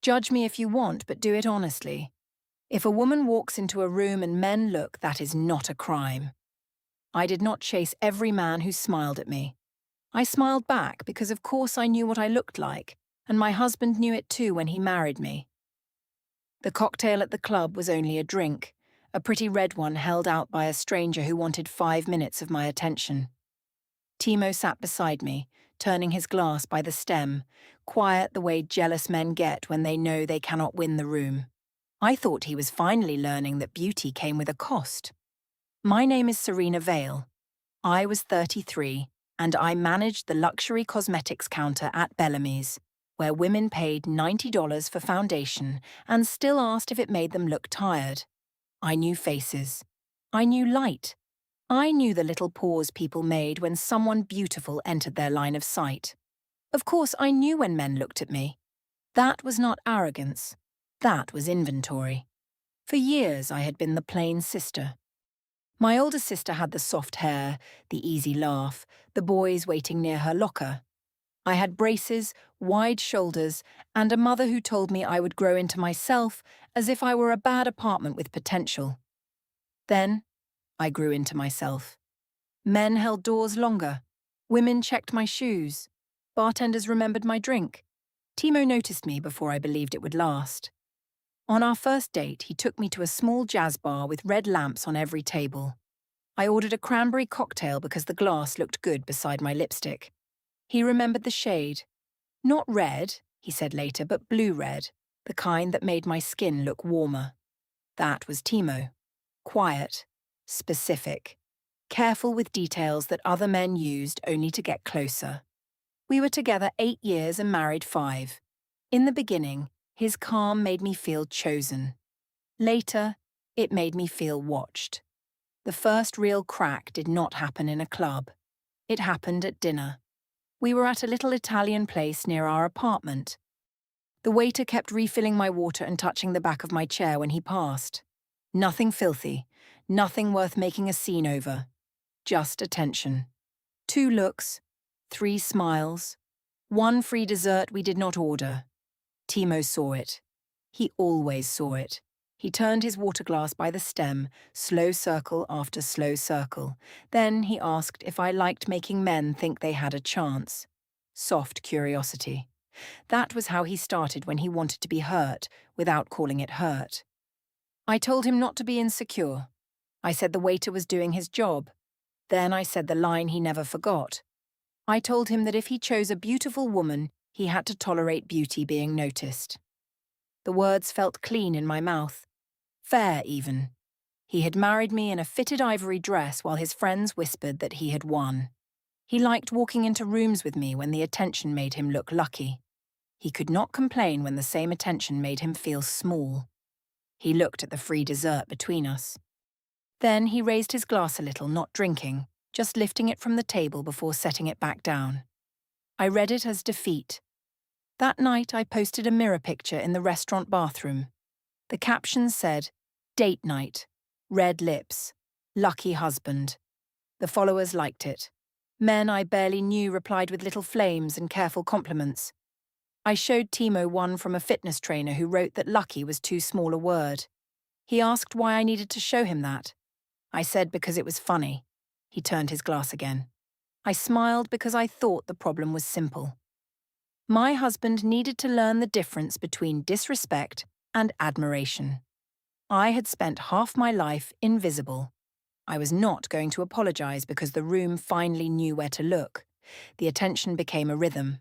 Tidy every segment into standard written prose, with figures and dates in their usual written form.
Judge me if you want, but do it honestly. If a woman walks into a room and men look, that is not a crime. I did not chase every man who smiled at me. I smiled back because of course I knew what I looked like, and my husband knew it too when he married me. The cocktail at the club was only a drink, a pretty red one held out by a stranger who wanted 5 minutes of my attention. Timo sat beside me, turning his glass by the stem, quiet the way jealous men get when they know they cannot win the room. I thought he was finally learning that beauty came with a cost. My name is Serena Vale. I was 33, and I managed the luxury cosmetics counter at Bellamy's, where women paid $90 for foundation and still asked if it made them look tired. I knew faces. I knew light. I knew the little pause people made when someone beautiful entered their line of sight. Of course, I knew when men looked at me. That was not arrogance. That was inventory. For years, I had been the plain sister. My older sister had the soft hair, the easy laugh, the boys waiting near her locker. I had braces, wide shoulders, and a mother who told me I would grow into myself as if I were a bad apartment with potential. Then, I grew into myself. Men held doors longer. Women checked my shoes. Bartenders remembered my drink. Timo noticed me before I believed it would last. On our first date, he took me to a small jazz bar with red lamps on every table. I ordered a cranberry cocktail because the glass looked good beside my lipstick. He remembered the shade. Not red, he said later, but blue red, the kind that made my skin look warmer. That was Timo. Quiet, specific, careful with details that other men used only to get closer. We were together 8 years and married 5. In the beginning, his calm made me feel chosen. Later, it made me feel watched. The first real crack did not happen in a club. It happened at dinner. We were at a little Italian place near our apartment. The waiter kept refilling my water and touching the back of my chair when he passed. Nothing filthy, nothing worth making a scene over. Just attention. 2 looks, 3 smiles, 1 free dessert we did not order. Timo saw it. He always saw it. He turned his water glass by the stem, slow circle after slow circle. Then he asked if I liked making men think they had a chance. Soft curiosity. That was how he started when he wanted to be hurt, without calling it hurt. I told him not to be insecure. I said the waiter was doing his job. Then I said the line he never forgot. I told him that if he chose a beautiful woman, he had to tolerate beauty being noticed. The words felt clean in my mouth. Fair, even. He had married me in a fitted ivory dress while his friends whispered that he had won. He liked walking into rooms with me when the attention made him look lucky. He could not complain when the same attention made him feel small. He looked at the free dessert between us. Then he raised his glass a little, not drinking, just lifting it from the table before setting it back down. I read it as defeat. That night I posted a mirror picture in the restaurant bathroom. The caption said, "Date night, red lips, lucky husband." The followers liked it. Men I barely knew replied with little flames and careful compliments. I showed Timo one from a fitness trainer who wrote that lucky was too small a word. He asked why I needed to show him that. I said because it was funny. He turned his glass again. I smiled because I thought the problem was simple. My husband needed to learn the difference between disrespect and admiration. I had spent half my life invisible. I was not going to apologize because the room finally knew where to look. The attention became a rhythm.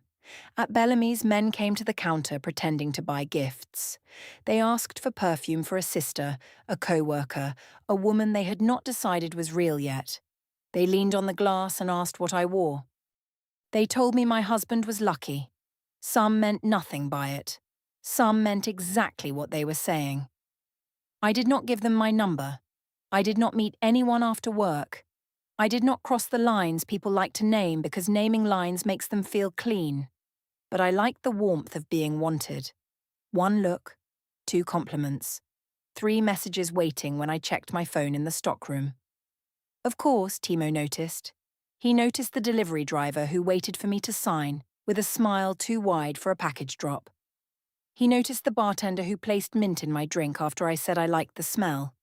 At Bellamy's, men came to the counter pretending to buy gifts. They asked for perfume for a sister, a co-worker, a woman they had not decided was real yet. They leaned on the glass and asked what I wore. They told me my husband was lucky. Some meant nothing by it. Some meant exactly what they were saying. I did not give them my number. I did not meet anyone after work. I did not cross the lines people like to name because naming lines makes them feel clean. But I liked the warmth of being wanted. 1 look, 2 compliments, 3 messages waiting when I checked my phone in the stockroom. Of course, Timo noticed. He noticed the delivery driver who waited for me to sign, with a smile too wide for a package drop. He noticed the bartender who placed mint in my drink after I said I liked the smell.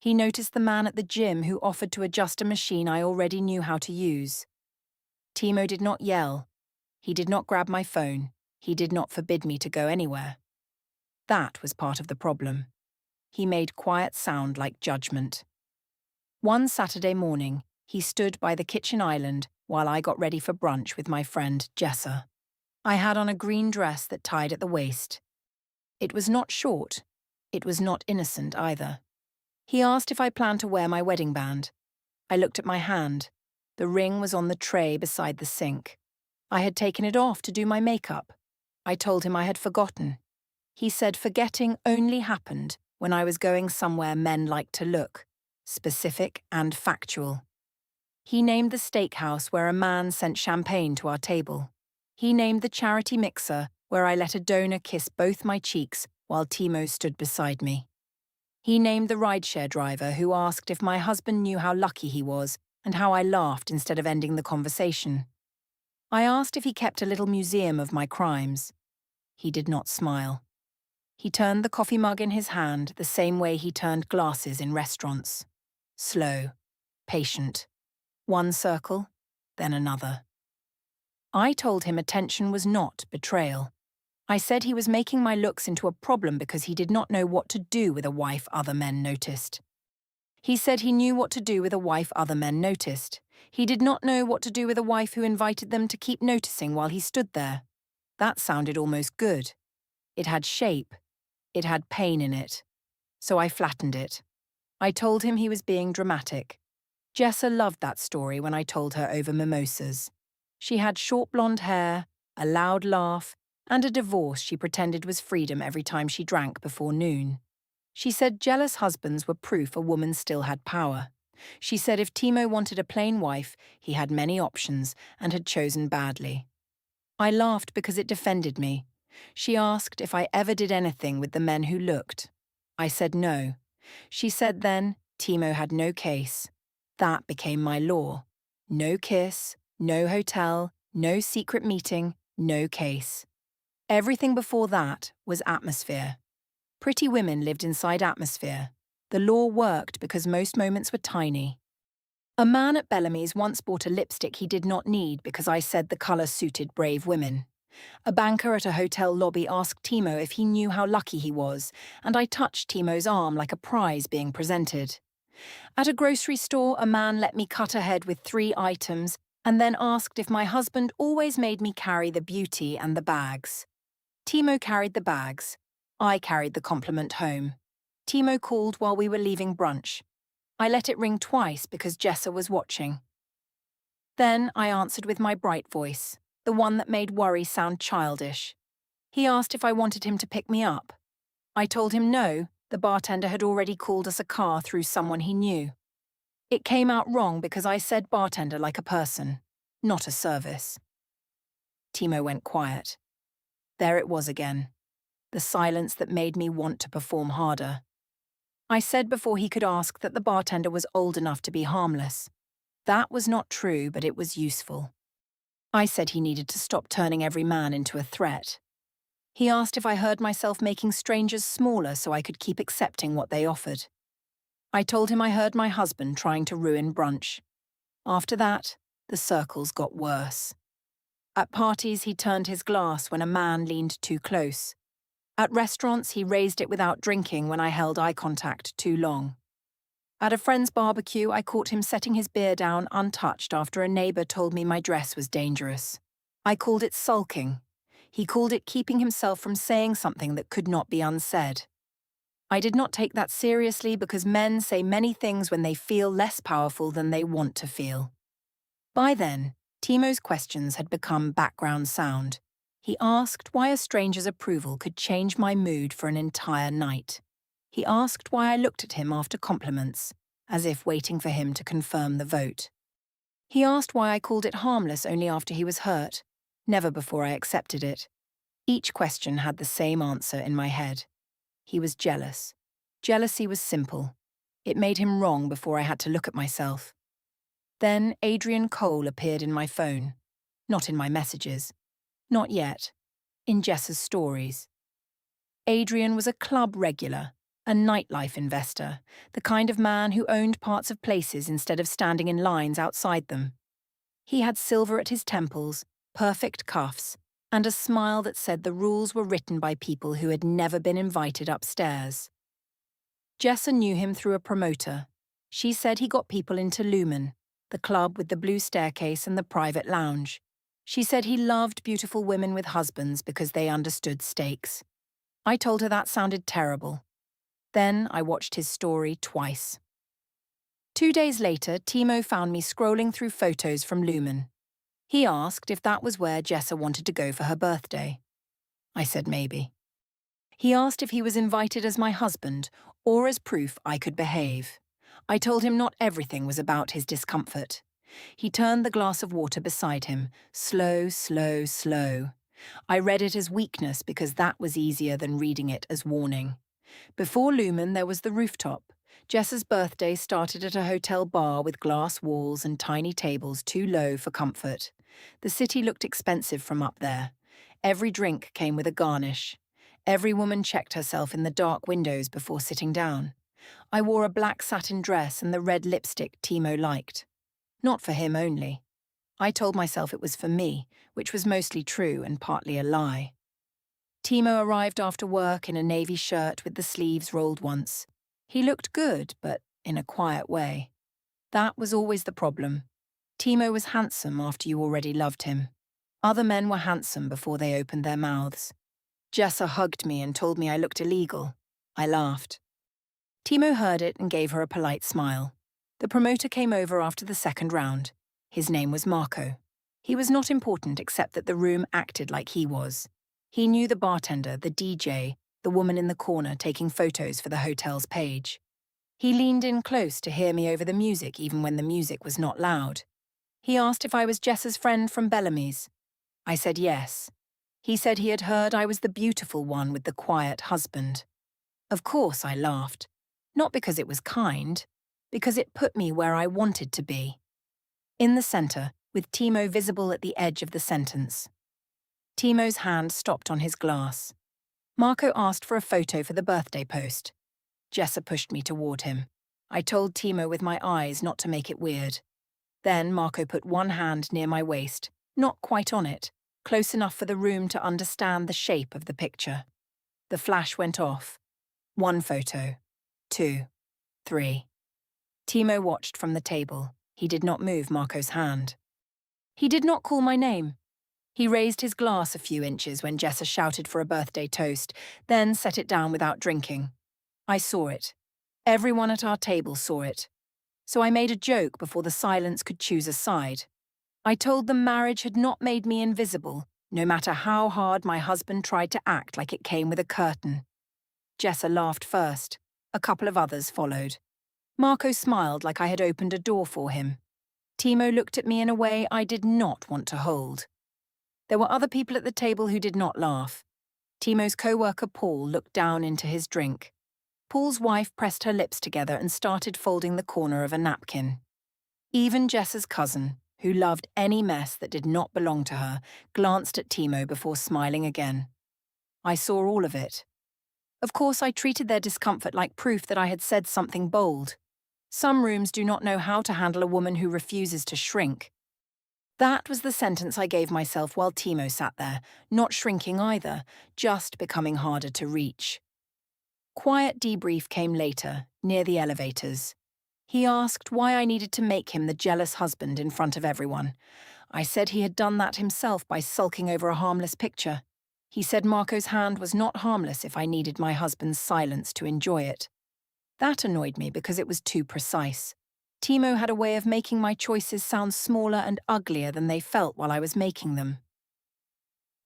He noticed the man at the gym who offered to adjust a machine I already knew how to use. Timo did not yell. He did not grab my phone. He did not forbid me to go anywhere. That was part of the problem. He made quiet sound like judgment. One Saturday morning, he stood by the kitchen island while I got ready for brunch with my friend Jessa. I had on a green dress that tied at the waist. It was not short. It was not innocent either. He asked if I planned to wear my wedding band. I looked at my hand. The ring was on the tray beside the sink. I had taken it off to do my makeup. I told him I had forgotten. He said forgetting only happened when I was going somewhere men like to look, specific and factual. He named the steakhouse where a man sent champagne to our table. He named the charity mixer where I let a donor kiss both my cheeks while Timo stood beside me. He named the rideshare driver who asked if my husband knew how lucky he was and how I laughed instead of ending the conversation. I asked if he kept a little museum of my crimes. He did not smile. He turned the coffee mug in his hand the same way he turned glasses in restaurants. Slow, patient. One circle, then another. I told him attention was not betrayal. I said he was making my looks into a problem because he did not know what to do with a wife other men noticed. He said he knew what to do with a wife other men noticed. He did not know what to do with a wife who invited them to keep noticing while he stood there. That sounded almost good. It had shape. It had pain in it. So I flattened it. I told him he was being dramatic. Jessa loved that story when I told her over mimosas. She had short blonde hair, a loud laugh, and a divorce she pretended was freedom every time she drank before noon. She said jealous husbands were proof a woman still had power. She said if Timo wanted a plain wife, he had many options and had chosen badly. I laughed because it defended me. She asked if I ever did anything with the men who looked. I said no. She said then Timo had no case. That became my law. No kiss, no hotel, no secret meeting, no case. Everything before that was atmosphere. Pretty women lived inside atmosphere. The law worked because most moments were tiny. A man at Bellamy's once bought a lipstick he did not need because I said the colour suited brave women. A banker at a hotel lobby asked Timo if he knew how lucky he was, and I touched Timo's arm like a prize being presented. At a grocery store, a man let me cut ahead with 3 items and then asked if my husband always made me carry the beauty and the bags. Timo carried the bags. I carried the compliment home. Timo called while we were leaving brunch. I let it ring twice because Jessa was watching. Then I answered with my bright voice, the one that made worry sound childish. He asked if I wanted him to pick me up. I told him no, the bartender had already called us a car through someone he knew. It came out wrong because I said bartender like a person, not a service. Timo went quiet. There it was again, the silence that made me want to perform harder. I said before he could ask that the bartender was old enough to be harmless. That was not true, but it was useful. I said he needed to stop turning every man into a threat. He asked if I heard myself making strangers smaller so I could keep accepting what they offered. I told him I heard my husband trying to ruin brunch. After that, the circles got worse. At parties, he turned his glass when a man leaned too close. At restaurants, he raised it without drinking when I held eye contact too long. At a friend's barbecue, I caught him setting his beer down untouched after a neighbour told me my dress was dangerous. I called it sulking. He called it keeping himself from saying something that could not be unsaid. I did not take that seriously because men say many things when they feel less powerful than they want to feel. By then, Timo's questions had become background sound. He asked why a stranger's approval could change my mood for an entire night. He asked why I looked at him after compliments, as if waiting for him to confirm the vote. He asked why I called it harmless only after he was hurt, never before I accepted it. Each question had the same answer in my head. He was jealous. Jealousy was simple. It made him wrong before I had to look at myself. Then Adrian Cole appeared in my phone. Not in my messages. Not yet. In Jessa's stories. Adrian was a club regular, a nightlife investor, the kind of man who owned parts of places instead of standing in lines outside them. He had silver at his temples, perfect cuffs, and a smile that said the rules were written by people who had never been invited upstairs. Jessa knew him through a promoter. She said he got people into Lumen, the club with the blue staircase and the private lounge. She said he loved beautiful women with husbands because they understood stakes. I told her that sounded terrible. Then I watched his story twice. 2 days later, Timo found me scrolling through photos from Lumen. He asked if that was where Jessa wanted to go for her birthday. I said maybe. He asked if he was invited as my husband or as proof I could behave. I told him not everything was about his discomfort. He turned the glass of water beside him, slow, slow, slow. I read it as weakness because that was easier than reading it as warning. Before Lumen, there was the rooftop. Jessa's birthday started at a hotel bar with glass walls and tiny tables too low for comfort. The city looked expensive from up there. Every drink came with a garnish. Every woman checked herself in the dark windows before sitting down. I wore a black satin dress and the red lipstick Timo liked. Not for him only. I told myself it was for me, which was mostly true and partly a lie. Timo arrived after work in a navy shirt with the sleeves rolled once. He looked good, but in a quiet way. That was always the problem. Timo was handsome after you already loved him. Other men were handsome before they opened their mouths. Jessa hugged me and told me I looked illegal. I laughed. Timo heard it and gave her a polite smile. The promoter came over after the second round. His name was Marco. He was not important except that the room acted like he was. He knew the bartender, the DJ, the woman in the corner taking photos for the hotel's page. He leaned in close to hear me over the music even when the music was not loud. He asked if I was Jessa's friend from Bellamy's. I said yes. He said he had heard I was the beautiful one with the quiet husband. Of course I laughed. Not because it was kind, because it put me where I wanted to be. In the center, with Timo visible at the edge of the sentence. Timo's hand stopped on his glass. Marco asked for a photo for the birthday post. Jessa pushed me toward him. I told Timo with my eyes not to make it weird. Then Marco put one hand near my waist, not quite on it, close enough for the room to understand the shape of the picture. The flash went off. 1 photo. 2. 3. Timo watched from the table. He did not move Marco's hand. He did not call my name. He raised his glass a few inches when Jessa shouted for a birthday toast, then set it down without drinking. I saw it. Everyone at our table saw it. So I made a joke before the silence could choose a side. I told them marriage had not made me invisible, no matter how hard my husband tried to act like it came with a curtain. Jessa laughed first. A couple of others followed. Marco smiled like I had opened a door for him. Timo looked at me in a way I did not want to hold. There were other people at the table who did not laugh. Timo's co-worker Paul looked down into his drink. Paul's wife pressed her lips together and started folding the corner of a napkin. Even Jessa's cousin, who loved any mess that did not belong to her, glanced at Timo before smiling again. I saw all of it. Of course, I treated their discomfort like proof that I had said something bold. Some rooms do not know how to handle a woman who refuses to shrink. That was the sentence I gave myself while Timo sat there, not shrinking either, just becoming harder to reach. Quiet debrief came later, near the elevators. He asked why I needed to make him the jealous husband in front of everyone. I said he had done that himself by sulking over a harmless picture. He said Marco's hand was not harmless if I needed my husband's silence to enjoy it. That annoyed me because it was too precise. Timo had a way of making my choices sound smaller and uglier than they felt while I was making them.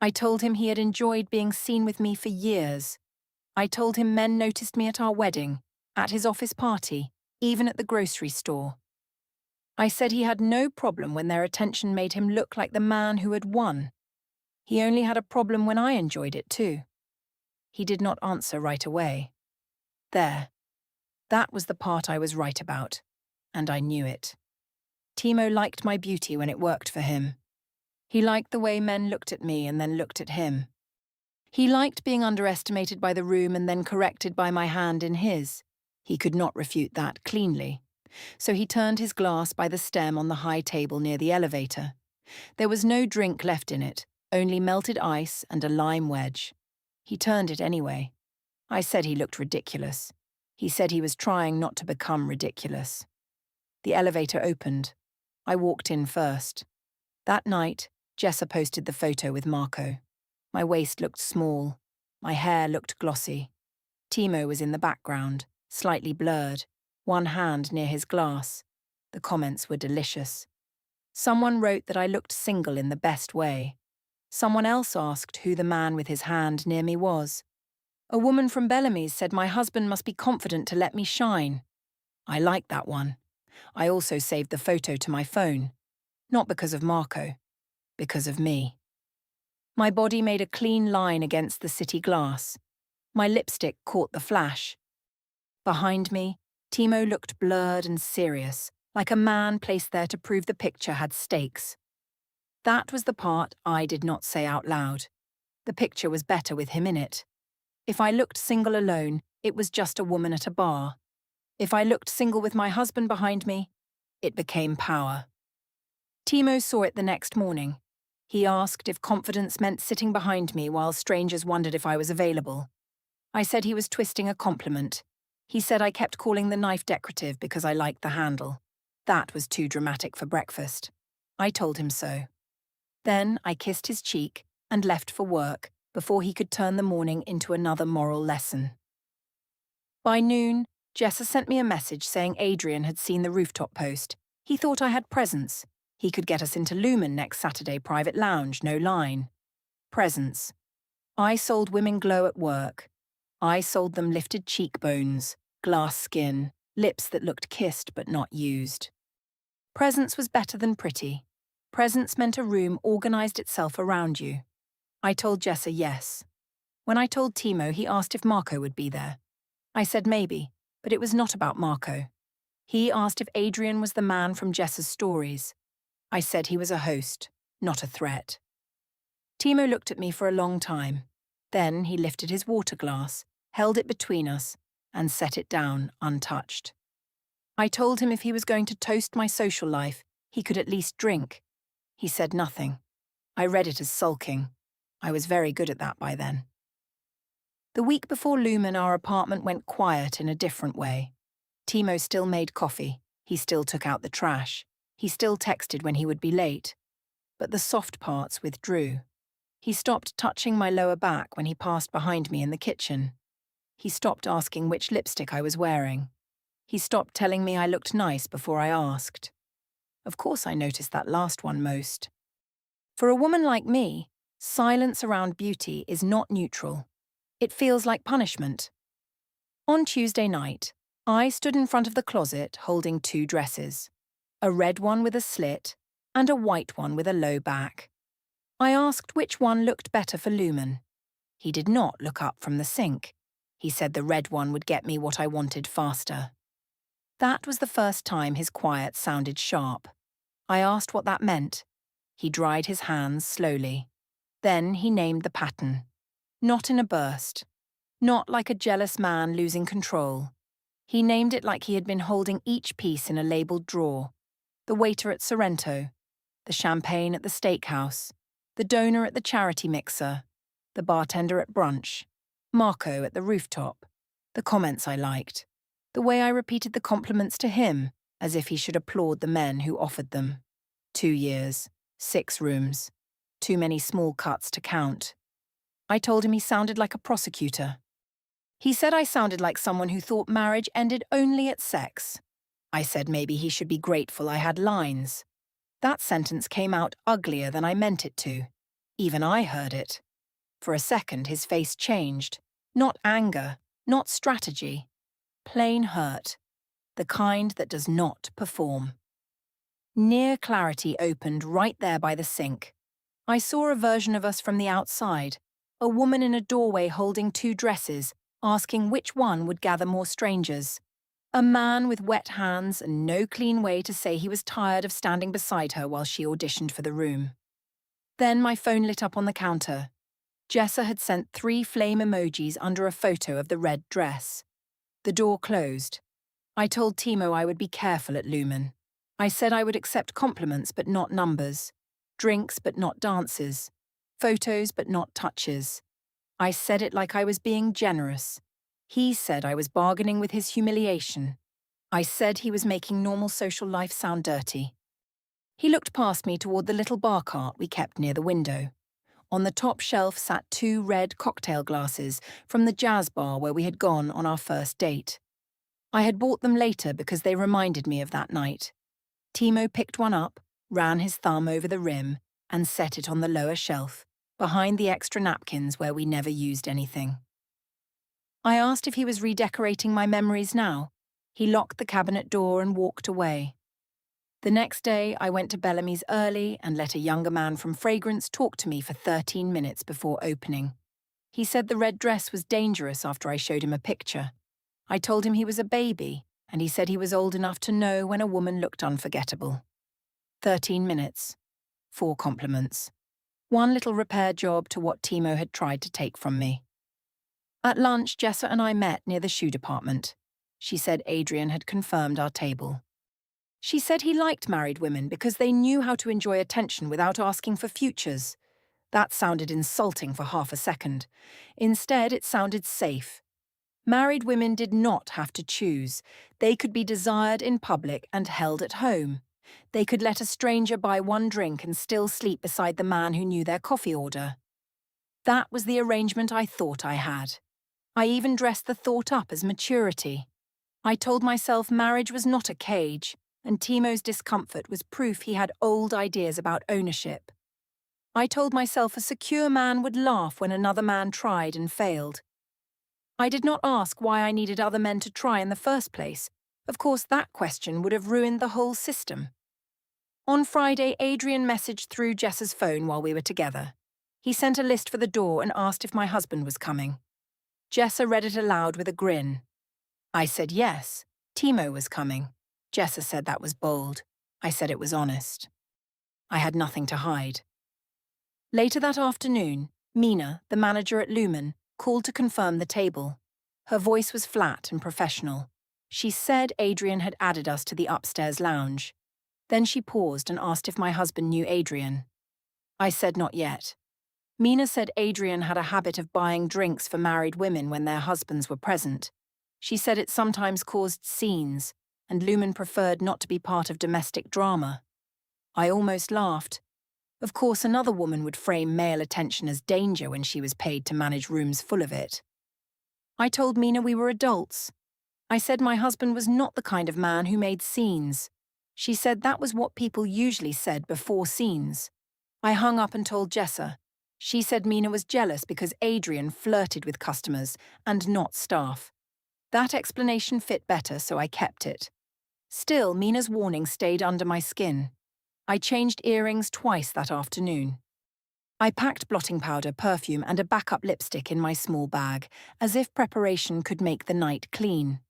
I told him he had enjoyed being seen with me for years. I told him men noticed me at our wedding, at his office party, even at the grocery store. I said he had no problem when their attention made him look like the man who had won. He only had a problem when I enjoyed it too. He did not answer right away. There. That was the part I was right about, and I knew it. Timo liked my beauty when it worked for him. He liked the way men looked at me and then looked at him. He liked being underestimated by the room and then corrected by my hand in his. He could not refute that cleanly. So he turned his glass by the stem on the high table near the elevator. There was no drink left in it, only melted ice and a lime wedge. He turned it anyway. I said he looked ridiculous. He said he was trying not to become ridiculous. The elevator opened. I walked in first. That night, Jessa posted the photo with Marco. My waist looked small. My hair looked glossy. Timo was in the background, slightly blurred, one hand near his glass. The comments were delicious. Someone wrote that I looked single in the best way. Someone else asked who the man with his hand near me was. A woman from Bellamy's said my husband must be confident to let me shine. I liked that one. I also saved the photo to my phone. Not because of Marco, because of me. My body made a clean line against the city glass. My lipstick caught the flash. Behind me, Timo looked blurred and serious, like a man placed there to prove the picture had stakes. That was the part I did not say out loud. The picture was better with him in it. If I looked single alone, it was just a woman at a bar. If I looked single with my husband behind me, it became power. Timo saw it the next morning. He asked if confidence meant sitting behind me while strangers wondered if I was available. I said he was twisting a compliment. He said I kept calling the knife decorative because I liked the handle. That was too dramatic for breakfast. I told him so. Then I kissed his cheek and left for work before he could turn the morning into another moral lesson. By noon, Jessa sent me a message saying Adrian had seen the rooftop post. He thought I had presents. He could get us into Lumen next Saturday private lounge, no line. Presents. I sold women glow at work. I sold them lifted cheekbones, glass skin, lips that looked kissed but not used. Presents was better than pretty. Presents meant a room organized itself around you. I told Jessa yes. When I told Timo, he asked if Marco would be there. I said maybe, but it was not about Marco. He asked if Adrian was the man from Jessa's stories. I said he was a host, not a threat. Timo looked at me for a long time. Then he lifted his water glass, held it between us, and set it down untouched. I told him if he was going to toast my social life, he could at least drink. He said nothing. I read it as sulking. I was very good at that by then. The week before Lumen, our apartment went quiet in a different way. Timo still made coffee. He still took out the trash. He still texted when he would be late. But the soft parts withdrew. He stopped touching my lower back when he passed behind me in the kitchen. He stopped asking which lipstick I was wearing. He stopped telling me I looked nice before I asked. Of course I noticed that last one most. For a woman like me, silence around beauty is not neutral. It feels like punishment. On Tuesday night, I stood in front of the closet holding two dresses, a red one with a slit and a white one with a low back. I asked which one looked better for Lumen. He did not look up from the sink. He said the red one would get me what I wanted faster. That was the first time his quiet sounded sharp. I asked what that meant. He dried his hands slowly. Then he named the pattern. Not in a burst. Not like a jealous man losing control. He named it like he had been holding each piece in a labelled drawer. The waiter at Sorrento. The champagne at the steakhouse. The donor at the charity mixer. The bartender at brunch. Marco at the rooftop. The comments I liked. The way I repeated the compliments to him, as if he should applaud the men who offered them. 2 years. 6 rooms. Too many small cuts to count. I told him he sounded like a prosecutor. He said I sounded like someone who thought marriage ended only at sex. I said maybe he should be grateful I had lines. That sentence came out uglier than I meant it to. Even I heard it. For a second, his face changed. Not anger, not strategy. Plain hurt. The kind that does not perform. Near clarity opened right there by the sink. I saw a version of us from the outside. A woman in a doorway holding 2 dresses, asking which one would gather more strangers. A man with wet hands and no clean way to say he was tired of standing beside her while she auditioned for the room. Then my phone lit up on the counter. Jessa had sent 3 flame emojis under a photo of the red dress. The door closed. I told Timo I would be careful at Lumen. I said I would accept compliments but not numbers, drinks but not dances, photos but not touches. I said it like I was being generous. He said I was bargaining with his humiliation. I said he was making normal social life sound dirty. He looked past me toward the little bar cart we kept near the window. On the top shelf sat 2 red cocktail glasses from the jazz bar where we had gone on our first date. I had bought them later because they reminded me of that night. Timo picked one up, ran his thumb over the rim, and set it on the lower shelf, behind the extra napkins where we never used anything. I asked if he was redecorating my memories now. He locked the cabinet door and walked away. The next day, I went to Bellamy's early and let a younger man from Fragrance talk to me for 13 minutes before opening. He said the red dress was dangerous after I showed him a picture. I told him he was a baby, and he said he was old enough to know when a woman looked unforgettable. 13 minutes. 4 compliments. 1 little repair job to what Timo had tried to take from me. At lunch, Jessa and I met near the shoe department. She said Adrian had confirmed our table. She said he liked married women because they knew how to enjoy attention without asking for futures. That sounded insulting for half a second. Instead, it sounded safe. Married women did not have to choose. They could be desired in public and held at home. They could let a stranger buy 1 drink and still sleep beside the man who knew their coffee order. That was the arrangement I thought I had. I even dressed the thought up as maturity. I told myself marriage was not a cage, and Timo's discomfort was proof he had old ideas about ownership. I told myself a secure man would laugh when another man tried and failed. I did not ask why I needed other men to try in the first place. Of course, that question would have ruined the whole system. On Friday, Adrian messaged through Jessa's phone while we were together. He sent a list for the door and asked if my husband was coming. Jessa read it aloud with a grin. I said yes, Timo was coming. Jessa said that was bold. I said it was honest. I had nothing to hide. Later that afternoon, Mina, the manager at Lumen, called to confirm the table. Her voice was flat and professional. She said Adrian had added us to the upstairs lounge. Then she paused and asked if my husband knew Adrian. I said not yet. Mina said Adrian had a habit of buying drinks for married women when their husbands were present. She said it sometimes caused scenes, and Lumen preferred not to be part of domestic drama. I almost laughed. Of course, another woman would frame male attention as danger when she was paid to manage rooms full of it. I told Mina we were adults. I said my husband was not the kind of man who made scenes. She said that was what people usually said before scenes. I hung up and told Jessa. She said Mina was jealous because Adrian flirted with customers and not staff. That explanation fit better, so I kept it. Still, Mina's warning stayed under my skin. I changed earrings twice that afternoon. I packed blotting powder, perfume, and a backup lipstick in my small bag, as if preparation could make the night clean.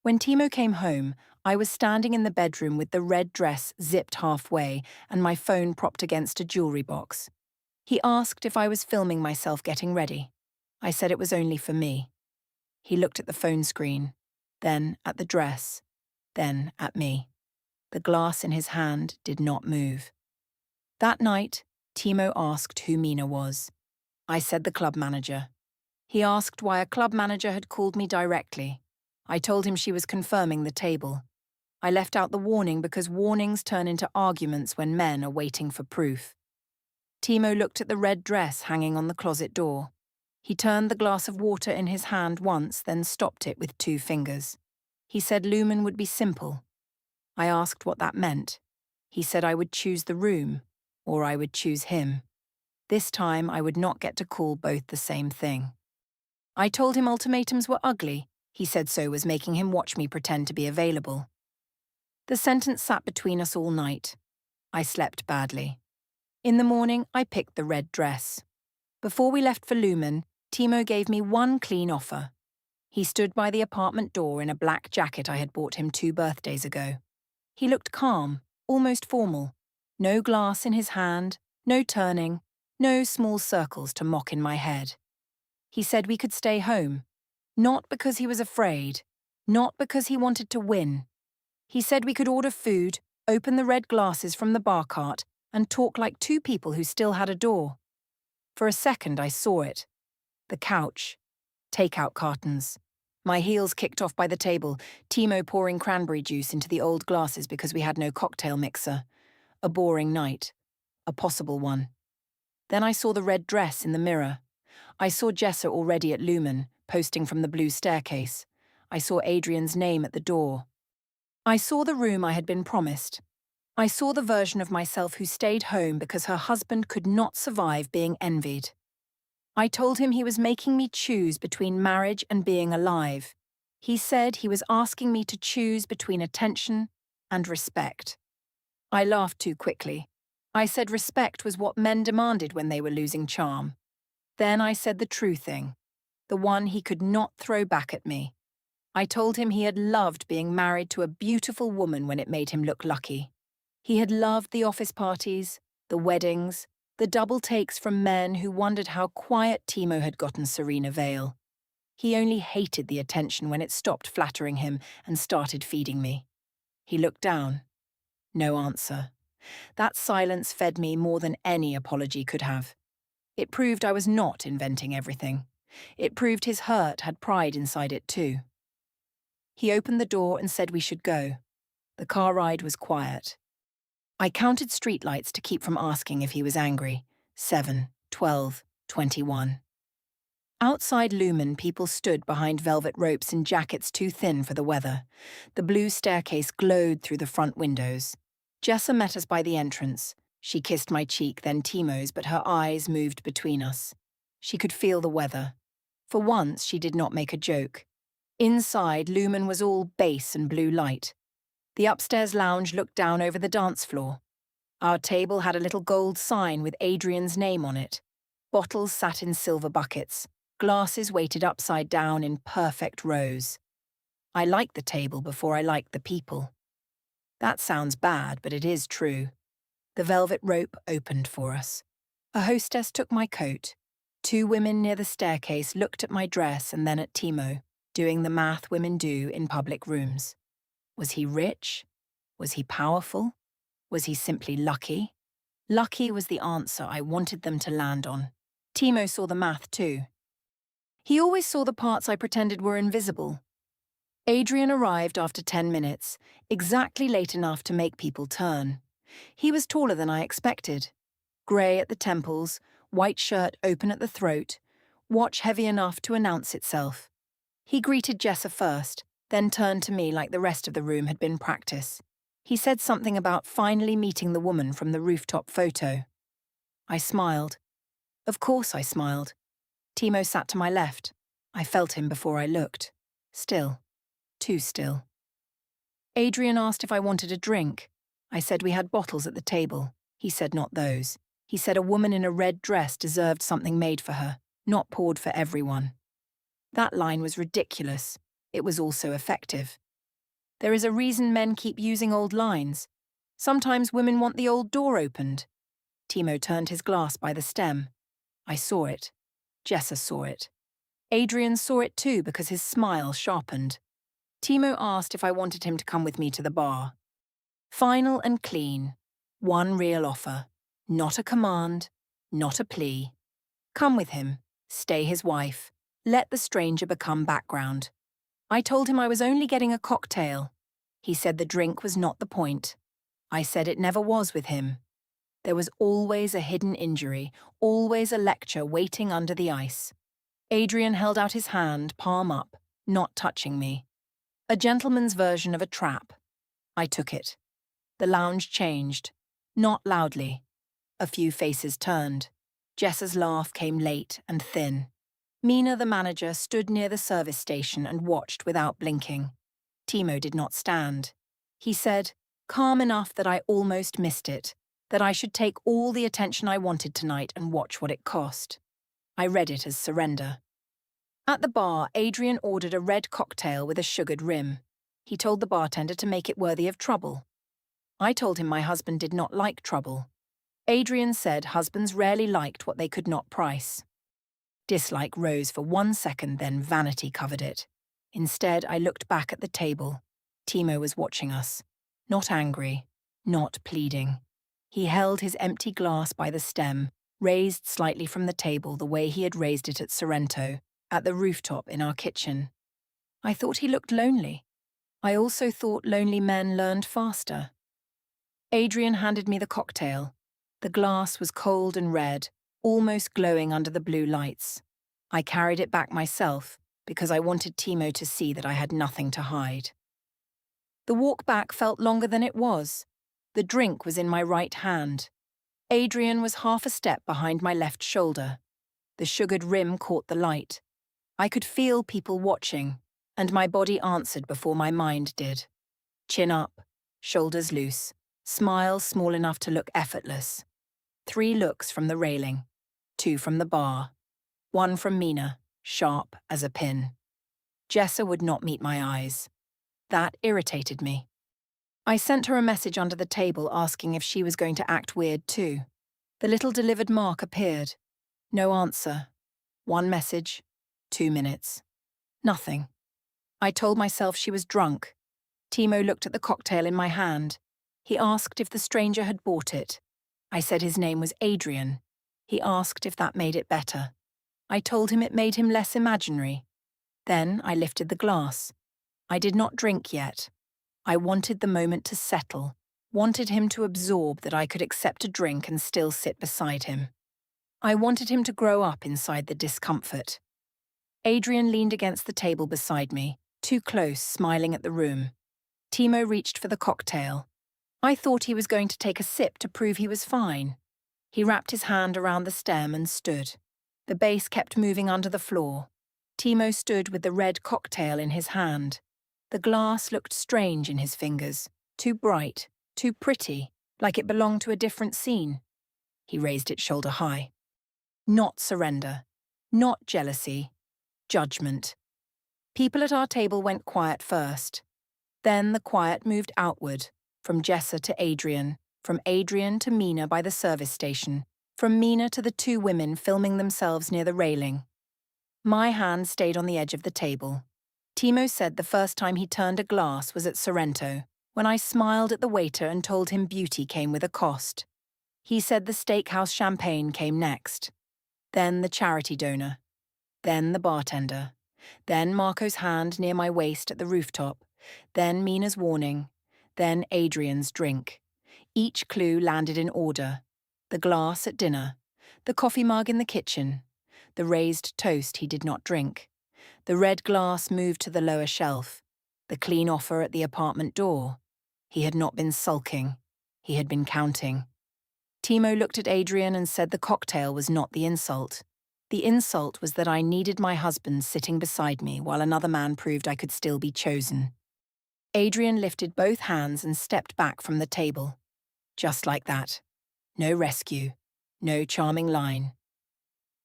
When Timo came home, I was standing in the bedroom with the red dress zipped halfway and my phone propped against a jewelry box. He asked if I was filming myself getting ready. I said it was only for me. He looked at the phone screen, then at the dress, then at me. The glass in his hand did not move. That night, Timo asked who Mina was. I said the club manager. He asked why a club manager had called me directly. I told him she was confirming the table. I left out the warning because warnings turn into arguments when men are waiting for proof. Timo looked at the red dress hanging on the closet door. He turned the glass of water in his hand once, then stopped it with 2 fingers. He said Lumen would be simple. I asked what that meant. He said I would choose the room, or I would choose him. This time I would not get to call both the same thing. I told him ultimatums were ugly. He said so was making him watch me pretend to be available. The sentence sat between us all night. I slept badly. In the morning, I picked the red dress. Before we left for Lumen, Timo gave me one clean offer. He stood by the apartment door in a black jacket I had bought him 2 birthdays ago. He looked calm, almost formal. No glass in his hand, no turning, No small circles to mock in my head. He said we could stay home, not because he was afraid, not because he wanted to win. He said we could order food, open the red glasses from the bar cart, and talk like two people who still had a door. For a second I saw it. The couch. Takeout cartons. My heels kicked off by the table, Timo pouring cranberry juice into the old glasses because we had no cocktail mixer. A boring night. A possible one. Then I saw the red dress in the mirror. I saw Jessa already at Lumen, posting from the blue staircase. I saw Adrian's name at the door. I saw the room I had been promised. I saw the version of myself who stayed home because her husband could not survive being envied. I told him he was making me choose between marriage and being alive. He said he was asking me to choose between attention and respect. I laughed too quickly. I said respect was what men demanded when they were losing charm. Then I said the true thing, the one he could not throw back at me. I told him he had loved being married to a beautiful woman when it made him look lucky. He had loved the office parties, the weddings, the double takes from men who wondered how quiet Timo had gotten Serena Vale. He only hated the attention when it stopped flattering him and started feeding me. He looked down. No answer. That silence fed me more than any apology could have. It proved I was not inventing everything. It proved his hurt had pride inside it too. He opened the door and said we should go. The car ride was quiet. I counted streetlights to keep from asking if he was angry. 7, 12, 21. Outside Lumen, people stood behind velvet ropes in jackets too thin for the weather. The blue staircase glowed through the front windows. Jessa met us by the entrance. She kissed my cheek, then Timo's, but her eyes moved between us. She could feel the weather. For once, she did not make a joke. Inside, Lumen was all bass and blue light. The upstairs lounge looked down over the dance floor. Our table had a little gold sign with Adrian's name on it. Bottles sat in silver buckets. Glasses weighted upside down in perfect rows. I liked the table before I liked the people. That sounds bad, but it is true. The velvet rope opened for us. A hostess took my coat. Two women near the staircase looked at my dress and then at Timo, doing the math women do in public rooms. Was he rich? Was he powerful? Was he simply lucky? Lucky was the answer I wanted them to land on. Timo saw the math too. He always saw the parts I pretended were invisible. Adrian arrived after 10 minutes, exactly late enough to make people turn. He was taller than I expected. Grey at the temples, white shirt open at the throat, watch heavy enough to announce itself. He greeted Jessa first, then turned to me like the rest of the room had been practice. He said something about finally meeting the woman from the rooftop photo. I smiled. Of course I smiled. Timo sat to my left. I felt him before I looked. Still. Too still. Adrian asked if I wanted a drink. I said we had bottles at the table. He said not those. He said a woman in a red dress deserved something made for her, not poured for everyone. That line was ridiculous. It was also effective. There is a reason men keep using old lines. Sometimes women want the old door opened. Timo turned his glass by the stem. I saw it. Jessa saw it. Adrian saw it too because his smile sharpened. Timo asked if I wanted him to come with me to the bar. Final and clean. One real offer. Not a command. Not a plea. Come with him. Stay his wife. Let the stranger become background. I told him I was only getting a cocktail. He said the drink was not the point. I said it never was with him. There was always a hidden injury, always a lecture waiting under the ice. Adrian held out his hand, palm up, not touching me. A gentleman's version of a trap. I took it. The lounge changed. Not loudly. A few faces turned. Jessa's laugh came late and thin. Mina, the manager, stood near the service station and watched without blinking. Timo did not stand. He said, calm enough that I almost missed it, that I should take all the attention I wanted tonight and watch what it cost. I read it as surrender. At the bar, Adrian ordered a red cocktail with a sugared rim. He told the bartender to make it worthy of trouble. I told him my husband did not like trouble. Adrian said husbands rarely liked what they could not price. Dislike rose for 1 second, then vanity covered it. Instead, I looked back at the table. Timo was watching us. Not angry, not pleading. He held his empty glass by the stem, raised slightly from the table the way he had raised it at Sorrento, at the rooftop in our kitchen. I thought he looked lonely. I also thought lonely men learned faster. Adrian handed me the cocktail. The glass was cold and red, almost glowing under the blue lights. I carried it back myself because I wanted Timo to see that I had nothing to hide. The walk back felt longer than it was. The drink was in my right hand. Adrian was half a step behind my left shoulder. The sugared rim caught the light. I could feel people watching, and my body answered before my mind did. Chin up, shoulders loose, smile small enough to look effortless. 3 looks from the railing, 2 from the bar, 1 from Mina, sharp as a pin. Jessa would not meet my eyes. That irritated me. I sent her a message under the table asking if she was going to act weird too. The little delivered mark appeared. No answer. 1 message, 2 minutes. Nothing. I told myself she was drunk. Timo looked at the cocktail in my hand. He asked if the stranger had bought it. I said his name was Adrian. He asked if that made it better. I told him it made him less imaginary. Then I lifted the glass. I did not drink yet. I wanted the moment to settle, wanted him to absorb that I could accept a drink and still sit beside him. I wanted him to grow up inside the discomfort. Adrian leaned against the table beside me, too close, smiling at the room. Timo reached for the cocktail. I thought he was going to take a sip to prove he was fine. He wrapped his hand around the stem and stood. The base kept moving under the floor. Timo stood with the red cocktail in his hand. The glass looked strange in his fingers, too bright, too pretty, like it belonged to a different scene. He raised it shoulder high. Not surrender, not jealousy, judgment. People at our table went quiet first. Then the quiet moved outward, from Jessa to Adrian, from Adrian to Mina by the service station, from Mina to the 2 women filming themselves near the railing. My hand stayed on the edge of the table. Timo said the first time he turned a glass was at Sorrento, when I smiled at the waiter and told him beauty came with a cost. He said the steakhouse champagne came next. Then the charity donor. Then the bartender. Then Marco's hand near my waist at the rooftop. Then Mina's warning. Then Adrian's drink. Each clue landed in order. The glass at dinner. The coffee mug in the kitchen. The raised toast he did not drink. The red glass moved to the lower shelf. The clean offer at the apartment door. He had not been sulking. He had been counting. Timo looked at Adrian and said the cocktail was not the insult. The insult was that I needed my husband sitting beside me while another man proved I could still be chosen. Adrian lifted both hands and stepped back from the table. Just like that. No rescue. No charming line.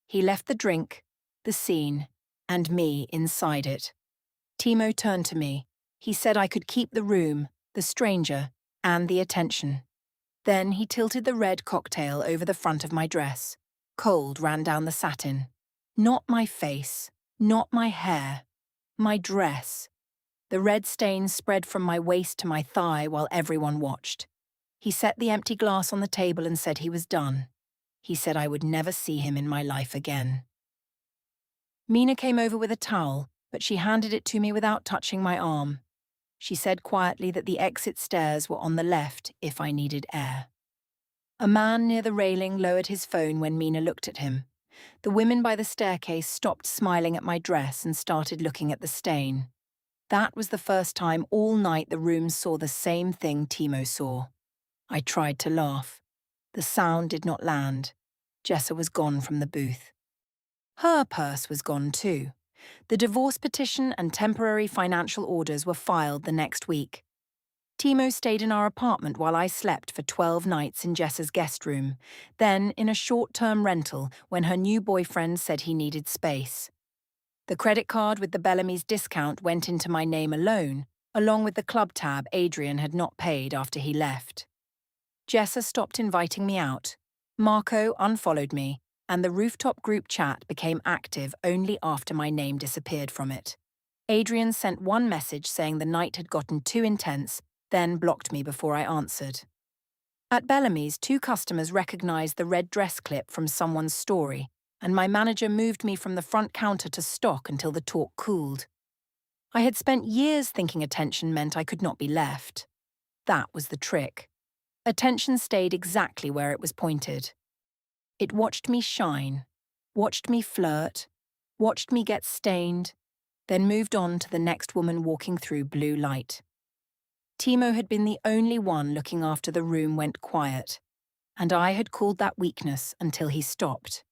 He left the drink, the scene, and me inside it. Timo turned to me. He said I could keep the room, the stranger, and the attention. Then he tilted the red cocktail over the front of my dress. Cold ran down the satin. Not my face, not my hair, my dress. The red stain spread from my waist to my thigh while everyone watched. He set the empty glass on the table and said he was done. He said I would never see him in my life again. Mina came over with a towel, but she handed it to me without touching my arm. She said quietly that the exit stairs were on the left if I needed air. A man near the railing lowered his phone when Mina looked at him. The women by the staircase stopped smiling at my dress and started looking at the stain. That was the first time all night the room saw the same thing Timo saw. I tried to laugh. The sound did not land. Jessa was gone from the booth. Her purse was gone too. The divorce petition and temporary financial orders were filed the next week. Timo stayed in our apartment while I slept for 12 nights in Jessa's guest room, then in a short-term rental when her new boyfriend said he needed space. The credit card with the Bellamy's discount went into my name alone, along with the club tab Adrian had not paid after he left. Jessa stopped inviting me out. Marco unfollowed me, and the rooftop group chat became active only after my name disappeared from it. Adrian sent one message saying the night had gotten too intense, then blocked me before I answered. At Bellamy's, 2 customers recognized the red dress clip from someone's story, and my manager moved me from the front counter to stock until the talk cooled. I had spent years thinking attention meant I could not be left. That was the trick. Attention stayed exactly where it was pointed. It watched me shine, watched me flirt, watched me get stained, then moved on to the next woman walking through blue light. Timo had been the only one looking after the room went quiet, and I had called that weakness until he stopped.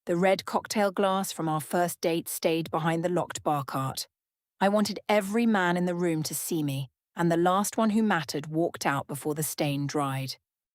The red cocktail glass from our first date stayed behind the locked bar cart. I wanted every man in the room to see me, and the last one who mattered walked out before the stain dried.